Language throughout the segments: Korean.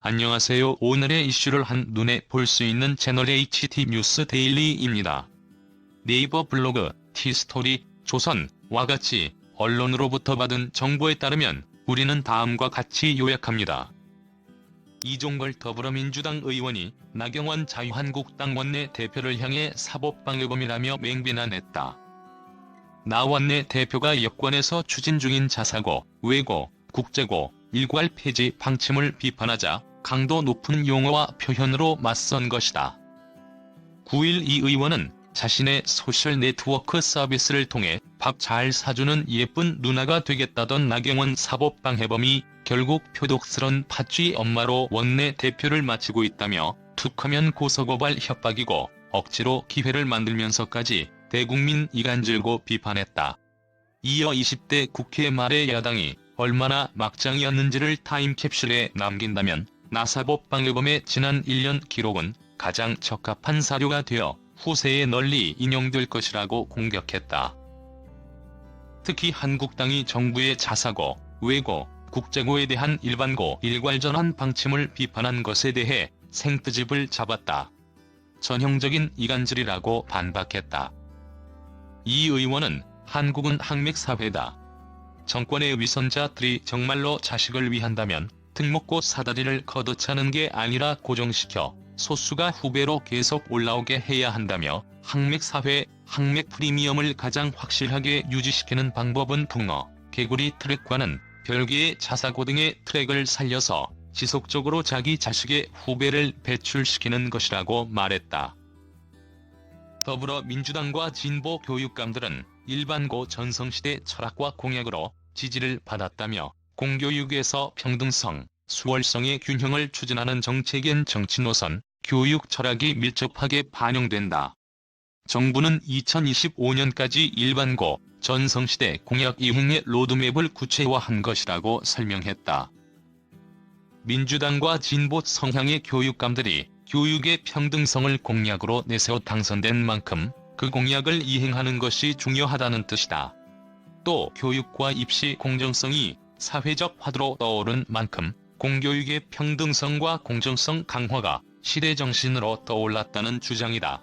안녕하세요. 오늘의 이슈를 한눈에 볼 수 있는 채널 HT 뉴스 데일리입니다. 네이버 블로그, 티스토리, 조선와 같이 언론으로부터 받은 정보에 따르면 우리는 다음과 같이 요약합니다. 이종걸 더불어민주당 의원이 나경원 자유한국당 원내대표를 향해 사법방해범이라며 맹비난했다. 나 원내대표가 여권에서 추진 중인 자사고, 외고, 국제고, 일괄 폐지 방침을 비판하자 강도 높은 용어와 표현으로 맞선 것이다. 9일 이 의원은 자신의 소셜 네트워크 서비스를 통해 밥 잘 사주는 예쁜 누나가 되겠다던 나경원 사법방해범이 결국 표독스런 팥쥐 엄마로 원내대표를 마치고 있다며 툭하면 고소고발 협박이고 억지로 기회를 만들면서까지 대국민 이간질고 비판했다. 이어 20대 국회 말에 야당이 얼마나 막장이었는지를 타임캡슐에 남긴다면 나사법방해범의 지난 1년 기록은 가장 적합한 사료가 되어 후세에 널리 인용될 것이라고 공격했다. 특히 한국당이 정부의 자사고, 외고, 국제고에 대한 일반고 일괄전환 방침을 비판한 것에 대해 생트집을 잡았다. 전형적인 이간질이라고 반박했다. 이 의원은 한국은 항맥사회다. 정권의 위선자들이 정말로 자식을 위한다면 특목고 사다리를 걷어차는 게 아니라 고정시켜 소수가 후배로 계속 올라오게 해야 한다며 항맥사회, 항맥 프리미엄을 가장 확실하게 유지시키는 방법은 붕어, 개구리 트랙과는 별개의 자사고 등의 트랙을 살려서 지속적으로 자기 자식의 후배를 배출시키는 것이라고 말했다. 더불어민주당과 진보 교육감들은 일반고 전성시대 철학과 공약으로 지지를 받았다며 공교육에서 평등성, 수월성의 균형을 추진하는 정책엔 정치노선, 교육 철학이 밀접하게 반영된다. 정부는 2025년까지 일반고, 전성시대 공약 이행의 로드맵을 구체화한 것이라고 설명했다. 민주당과 진보 성향의 교육감들이 교육의 평등성을 공약으로 내세워 당선된 만큼 그 공약을 이행하는 것이 중요하다는 뜻이다. 또 교육과 입시 공정성이 사회적 화두로 떠오른 만큼 공교육의 평등성과 공정성 강화가 시대 정신으로 떠올랐다는 주장이다.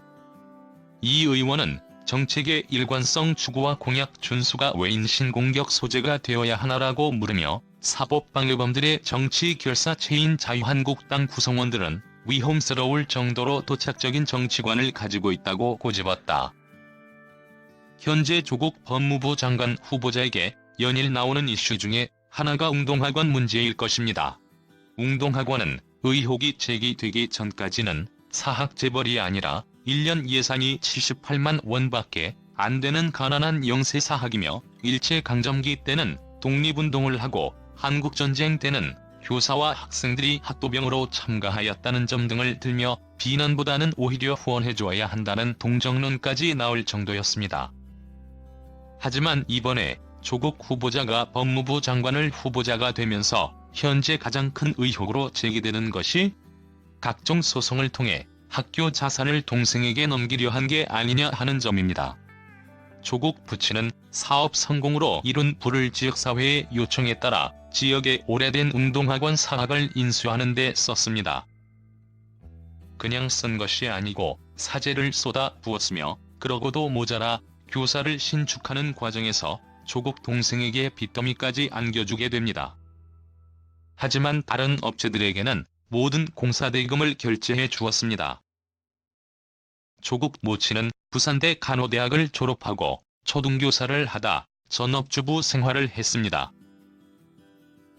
이 의원은 정책의 일관성 추구와 공약 준수가 왜 인신공격 소재가 되어야 하나라고 물으며 사법방해범들의 정치 결사체인 자유한국당 구성원들은 위험스러울 정도로 도착적인 정치관을 가지고 있다고 고집었다. 현재 조국 법무부 장관 후보자에게 연일 나오는 이슈 중에 하나가 웅동학원 문제일 것입니다. 웅동학원은 의혹이 제기되기 전까지는 사학재벌이 아니라 1년 예산이 78만 원밖에 안 되는 가난한 영세사학이며 일제강점기 때는 독립운동을 하고 한국전쟁 때는 교사와 학생들이 학도병으로 참가하였다는 점 등을 들며 비난보다는 오히려 후원해줘야 한다는 동정론까지 나올 정도였습니다. 하지만 이번에 조국 후보자가 법무부 장관을 후보자가 되면서 현재 가장 큰 의혹으로 제기되는 것이 각종 소송을 통해 학교 자산을 동생에게 넘기려 한 게 아니냐 하는 점입니다. 조국 부친은 사업 성공으로 이룬 부를 지역사회의 요청에 따라 지역의 오래된 웅동학원 사학을 인수하는 데 썼습니다. 그냥 쓴 것이 아니고 사재를 쏟아 부었으며 그러고도 모자라 교사를 신축하는 과정에서 조국 동생에게 빚더미까지 안겨주게 됩니다. 하지만 다른 업체들에게는 모든 공사대금을 결제해 주었습니다. 조국 모친은 부산대 간호대학을 졸업하고 초등교사를 하다 전업주부 생활을 했습니다.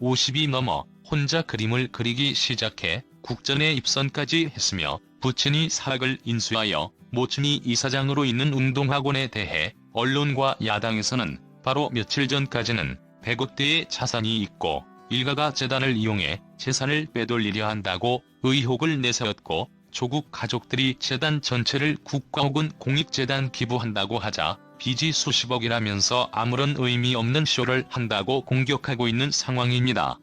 50이 넘어 혼자 그림을 그리기 시작해 국전에 입선까지 했으며 부친이 사학을 인수하여 모친이 이사장으로 있는 웅동학원에 대해 언론과 야당에서는 바로 며칠 전까지는 100억대의 자산이 있고 일가가 재단을 이용해 재산을 빼돌리려 한다고 의혹을 내세웠고 조국 가족들이 재단 전체를 국가 혹은 공익재단 기부한다고 하자 빚이 수십억이라면서 아무런 의미 없는 쇼를 한다고 공격하고 있는 상황입니다.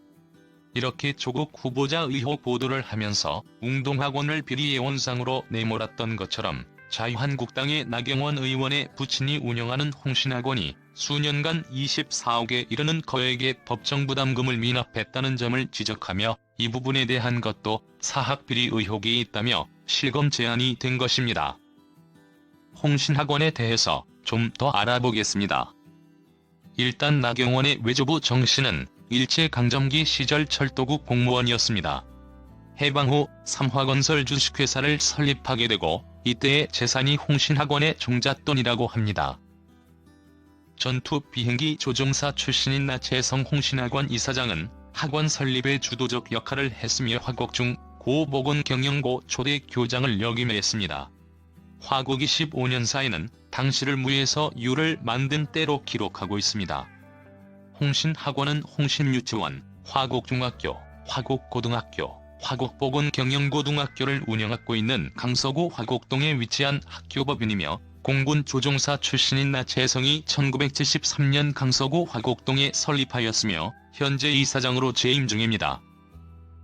이렇게 조국 후보자 의혹 보도를 하면서 웅동학원을 비리예원상으로 내몰았던 것처럼 자유한국당의 나경원 의원의 부친이 운영하는 홍신학원이 수년간 24억에 이르는 거액의 법정부담금을 미납했다는 점을 지적하며 이 부분에 대한 것도 사학비리 의혹이 있다며 실검 제안이 된 것입니다. 홍신학원에 대해서 좀 더 알아보겠습니다. 일단 나경원의 외조부 정 씨는 일제강점기 시절 철도국 공무원이었습니다. 해방 후 삼화건설 주식회사를 설립하게 되고 이때의 재산이 홍신학원의 종잣돈이라고 합니다. 전투 비행기 조종사 출신인 나채성 홍신학원 이사장은 학원 설립의 주도적 역할을 했으며 화곡 중 고복원 경영고 초대 교장을 역임했습니다. 화곡 25년사에는 당시를 무에서 유를 만든 때로 기록하고 있습니다. 홍신학원은 홍신유치원, 화곡중학교, 화곡고등학교, 화곡복원 경영고등학교를 운영하고 있는 강서구 화곡동에 위치한 학교법인이며 공군 조종사 출신인 나채성이 1973년 강서구 화곡동에 설립하였으며 현재 이사장으로 재임 중입니다.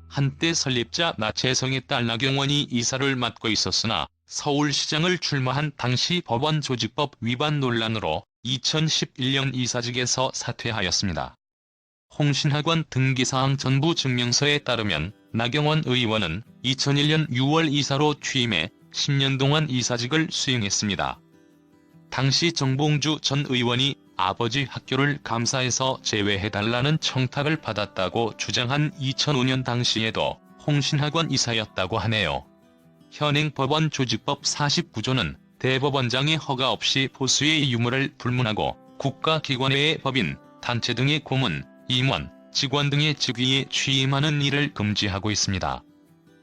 한때 설립자 나채성의 딸 나경원이 이사를 맡고 있었으나 서울시장을 출마한 당시 법원 조직법 위반 논란으로 2011년 이사직에서 사퇴하였습니다. 홍신학원 등기사항 전부 증명서에 따르면 나경원 의원은 2001년 6월 이사로 취임해 10년 동안 이사직을 수행했습니다. 당시 정봉주 전 의원이 아버지 학교를 감사해서 제외해달라는 청탁을 받았다고 주장한 2005년 당시에도 홍신학원 이사였다고 하네요. 현행 법원 조직법 49조는 대법원장의 허가 없이 보수의 유무를 불문하고 국가기관의 법인, 단체 등의 고문, 임원, 직원 등의 직위에 취임하는 일을 금지하고 있습니다.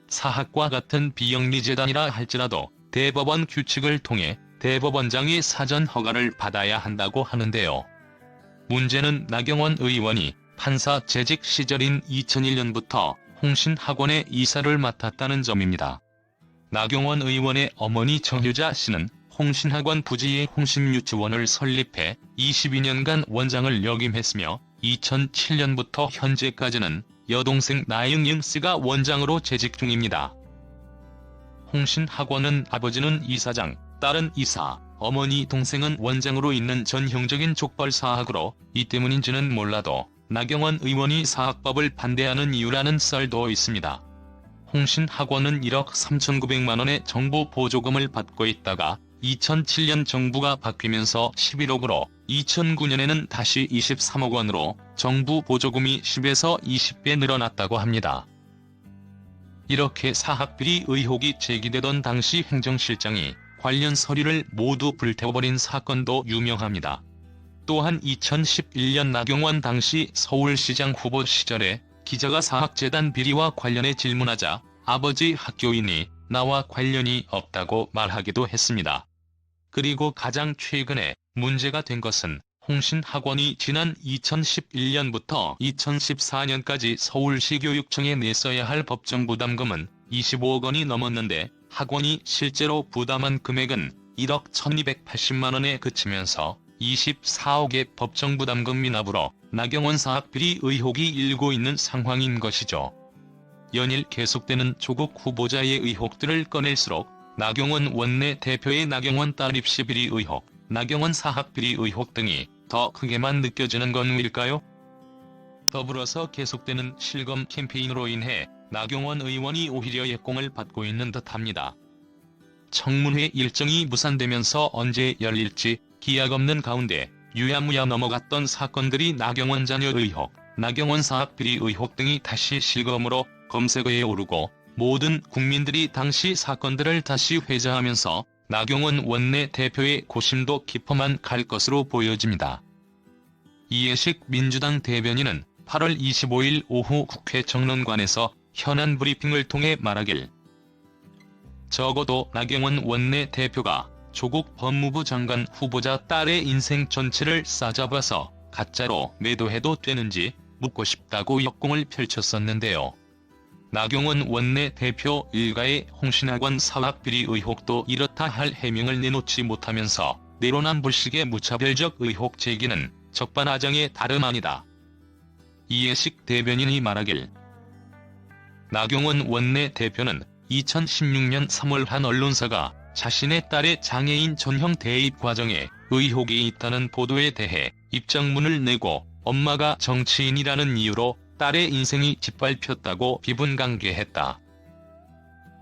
사학과 같은 비영리재단이라 할지라도 대법원 규칙을 통해 대법원장의 사전 허가를 받아야 한다고 하는데요. 문제는 나경원 의원이 판사 재직 시절인 2001년부터 홍신학원의 이사를 맡았다는 점입니다. 나경원 의원의 어머니 정유자 씨는 홍신학원 부지에 홍신유치원을 설립해 22년간 원장을 역임했으며 2007년부터 현재까지는 여동생 나영영 씨가 원장으로 재직 중입니다. 홍신학원은 아버지는 이사장, 딸은 이사, 어머니 동생은 원장으로 있는 전형적인 족벌 사학으로 이 때문인지는 몰라도 나경원 의원이 사학법을 반대하는 이유라는 썰도 있습니다. 홍신학원은 1억 3,900만원의 정부 보조금을 받고 있다가 2007년 정부가 바뀌면서 11억으로 2009년에는 다시 23억 원으로 정부 보조금이 10에서 20배 늘어났다고 합니다. 이렇게 사학비리 의혹이 제기되던 당시 행정실장이 관련 서류를 모두 불태워버린 사건도 유명합니다. 또한 2011년 나경원 당시 서울시장 후보 시절에 기자가 사학재단 비리와 관련해 질문하자 아버지 학교이니 나와 관련이 없다고 말하기도 했습니다. 그리고 가장 최근에 문제가 된 것은 홍신학원이 지난 2011년부터 2014년까지 서울시 교육청에 냈어야 할 법정부담금은 25억 원이 넘었는데 학원이 실제로 부담한 금액은 1억 1280만원에 그치면서 24억의 법정부담금 미납으로 나경원 사학비리 의혹이 일고 있는 상황인 것이죠. 연일 계속되는 조국 후보자의 의혹들을 꺼낼수록 나경원 원내대표의 나경원 딸 입시 비리 의혹, 나경원 사학비리 의혹 등이 더 크게만 느껴지는 건 왜일까요? 더불어서 계속되는 실검 캠페인으로 인해 나경원 의원이 오히려 역공을 받고 있는 듯합니다. 청문회 일정이 무산되면서 언제 열릴지 기약 없는 가운데 유야무야 넘어갔던 사건들이 나경원 자녀 의혹, 나경원 사학비리 의혹 등이 다시 실검으로 검색어에 오르고 모든 국민들이 당시 사건들을 다시 회자하면서 나경원 원내대표의 고심도 깊어만 갈 것으로 보여집니다. 이해식 민주당 대변인은 8월 25일 오후 국회 정론관에서 현안 브리핑을 통해 말하길 적어도 나경원 원내대표가 조국 법무부 장관 후보자 딸의 인생 전체를 싸잡아서 가짜로 매도해도 되는지 묻고 싶다고 역공을 펼쳤었는데요. 나경원 원내대표 일가의 홍신학원 사학비리 의혹도 이렇다 할 해명을 내놓지 못하면서 내로남불식의 무차별적 의혹 제기는 적반하장의 다름 아니다. 이해식 대변인이 말하길 나경원 원내대표는 2016년 3월 한 언론사가 자신의 딸의 장애인 전형 대입 과정에 의혹이 있다는 보도에 대해 입장문을 내고 엄마가 정치인이라는 이유로 딸의 인생이 짓밟혔다고 비분강개했다.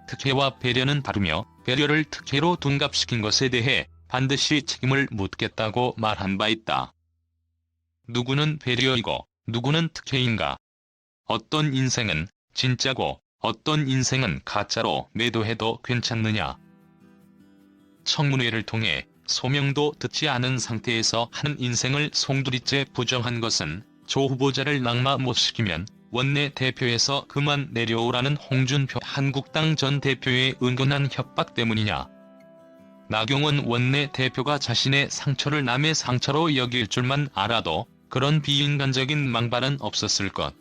특혜와 배려는 다르며 배려를 특혜로 둔갑시킨 것에 대해 반드시 책임을 묻겠다고 말한 바 있다. 누구는 배려이고 누구는 특혜인가? 어떤 인생은 진짜고 어떤 인생은 가짜로 매도해도 괜찮느냐? 청문회를 통해 소명도 듣지 않은 상태에서 한 인생을 송두리째 부정한 것은 조 후보자를 낙마 못 시키면 원내 대표에서 그만 내려오라는 홍준표 한국당 전 대표의 은근한 협박 때문이냐? 나경원 원내 대표가 자신의 상처를 남의 상처로 여길 줄만 알아도 그런 비인간적인 망발은 없었을 것.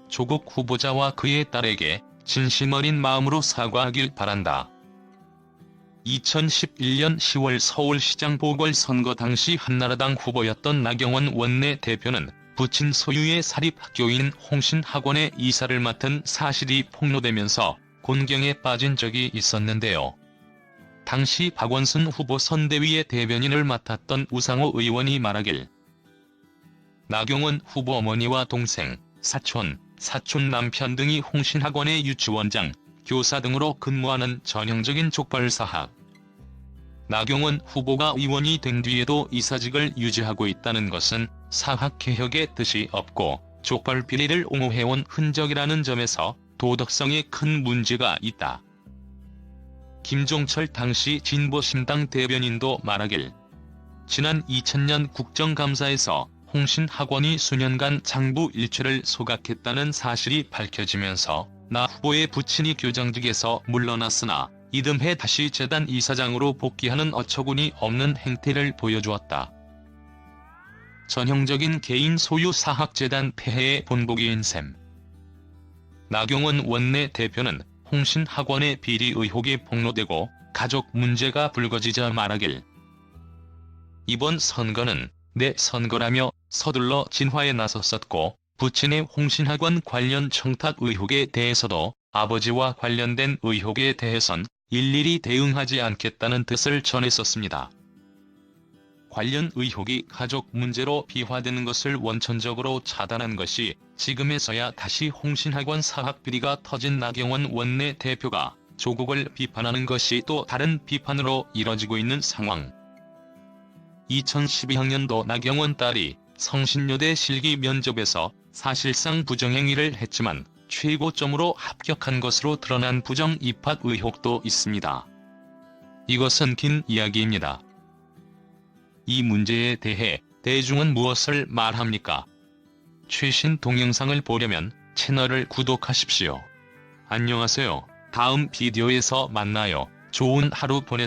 조국 후보자와 그의 딸에게 진심 어린 마음으로 사과하길 바란다. 2011년 10월 서울시장 보궐선거 당시 한나라당 후보였던 나경원 원내대표는 부친 소유의 사립학교인 홍신학원의 이사를 맡은 사실이 폭로되면서 곤경에 빠진 적이 있었는데요. 당시 박원순 후보 선대위의 대변인을 맡았던 우상호 의원이 말하길, 나경원 후보 어머니와 동생, 사촌 남편 등이 홍신학원의 유치원장, 교사 등으로 근무하는 전형적인 족발 사학. 나경원 후보가 의원이 된 뒤에도 이사직을 유지하고 있다는 것은 사학개혁의 뜻이 없고 족발 비리를 옹호해온 흔적이라는 점에서 도덕성에 큰 문제가 있다. 김종철 당시 진보신당 대변인도 말하길, 지난 2000년 국정감사에서 홍신학원이 수년간 장부 일체를 소각했다는 사실이 밝혀지면서 나 후보의 부친이 교장직에서 물러났으나 이듬해 다시 재단 이사장으로 복귀하는 어처구니 없는 행태를 보여주었다. 전형적인 개인 소유 사학재단 폐해의 본보기인 셈. 나경원 원내대표는 홍신학원의 비리 의혹이 폭로되고 가족 문제가 불거지자 말하길, 이번 선거는 내 선거라며 서둘러 진화에 나섰었고 부친의 홍신학원 관련 청탁 의혹에 대해서도 아버지와 관련된 의혹에 대해선 일일이 대응하지 않겠다는 뜻을 전했었습니다. 관련 의혹이 가족 문제로 비화되는 것을 원천적으로 차단한 것이 지금에서야 다시 홍신학원 사학 비리가 터진 나경원 원내대표가 조국을 비판하는 것이 또 다른 비판으로 이뤄지고 있는 상황. 2012학년도 나경원 딸이 성신여대 실기 면접에서 사실상 부정행위를 했지만 최고점으로 합격한 것으로 드러난 부정 입학 의혹도 있습니다. 이것은 긴 이야기입니다. 이 문제에 대해 대중은 무엇을 말합니까? 최신 동영상을 보려면 채널을 구독하십시오. 안녕하세요. 다음 비디오에서 만나요. 좋은 하루 보내세요.